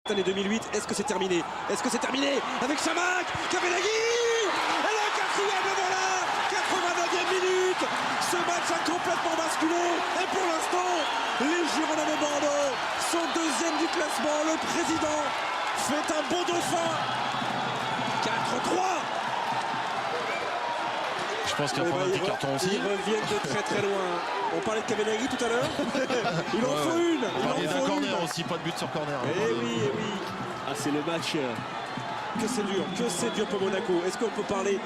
Année 2008, est-ce que c'est terminé? Est-ce que c'est terminé avec Chamakh, Kavenaghi? Et le quatrième, le voilà, 89e minute. Ce match a complètement basculé. Et pour l'instant, les Girondins de Bordeaux sont deuxièmes du classement. Le président fait un bon dauphin. 4-3. Je pense qu'il y a pas un petit carton aussi. Ils reviennent de très très loin. On parlait de Kavenaghi tout à l'heure. Il en faut une. Il y a un corner aussi, pas de but sur corner. Eh oui, eh oui. Ah, c'est le match. Que c'est dur pour Monaco. Est-ce qu'on peut parler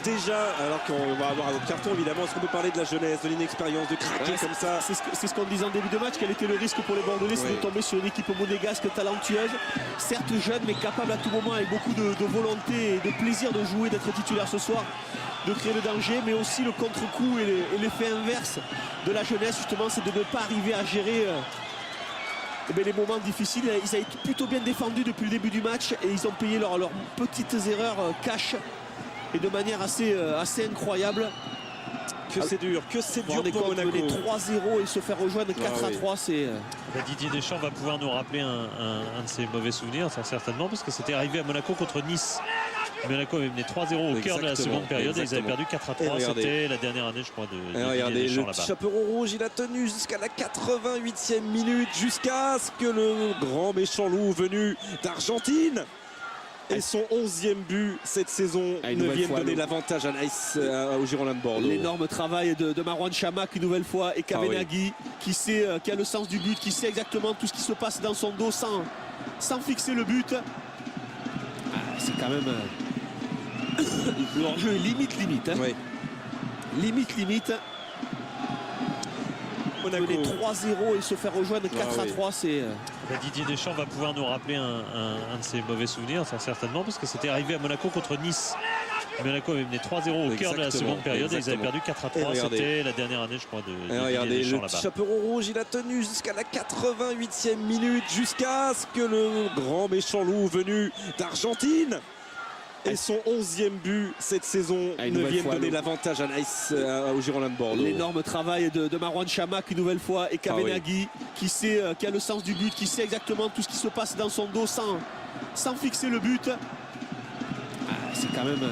déjà, alors qu'on va avoir un autre carton évidemment, est-ce qu'on peut parler de la jeunesse, de l'inexpérience, de craquer comme ça? C'est ce qu'on disait en début de match, quel était le risque pour les Bordelais, c'est de tomber sur une équipe monégasque talentueuse, certes jeune mais capable à tout moment avec beaucoup de volonté et de plaisir de jouer, d'être titulaire ce soir, de créer le danger, mais aussi le contre-coup et l'effet inverse de la jeunesse justement, c'est de ne pas arriver à gérer les moments difficiles. Ils avaient plutôt bien défendu depuis le début du match et ils ont payé leurs petites erreurs cash et de manière assez incroyable. Que c'est dur pour Monaco. Les 3-0 et se faire rejoindre 4-3, c'est... Didier Deschamps va pouvoir nous rappeler un de ses mauvais souvenirs, ça, certainement, parce que c'était arrivé à Monaco contre Nice. Monaco avait mené 3-0 au cœur de la seconde période et ils avaient perdu 4-3. C'était la dernière année, je crois, de regardez, Didier Deschamps le là-bas. chaperon rouge, il a tenu jusqu'à la 88e minute, jusqu'à ce que le grand méchant loup venu d'Argentine et son 11e but cette saison ne vienne donner l'avantage à Nice, aux Girondins de Bordeaux. L'énorme travail de Marouane Chamakh une nouvelle fois et Kavenaghi qui a le sens du but, qui sait exactement tout ce qui se passe dans son dos sans fixer le but. C'est quand même le hors-jeu est limite. Hein. Oui. Limite. Monaco. Les 3-0 et se faire rejoindre 4-3, c'est... Didier Deschamps va pouvoir nous rappeler un de ses mauvais souvenirs, ça, certainement, parce que c'était arrivé à Monaco contre Nice. Monaco avait mené 3-0 au cœur de la seconde période et ils avaient perdu 4-3. C'était la dernière année, je crois, de Didier Deschamps là-bas. Le chaperon rouge, il a tenu jusqu'à la 88e minute, jusqu'à ce que le grand méchant loup venu d'Argentine et son 11e but cette saison ne vienne donner l'avantage à Nice, aux Girondins de Bordeaux. L'énorme travail de Marouane Chamakh une nouvelle fois et Kavenaghi qui a le sens du but, qui sait exactement tout ce qui se passe dans son dos sans fixer le but. C'est quand même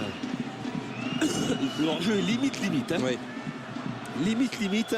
le hors-jeu est limite. Hein. Oui. Limite.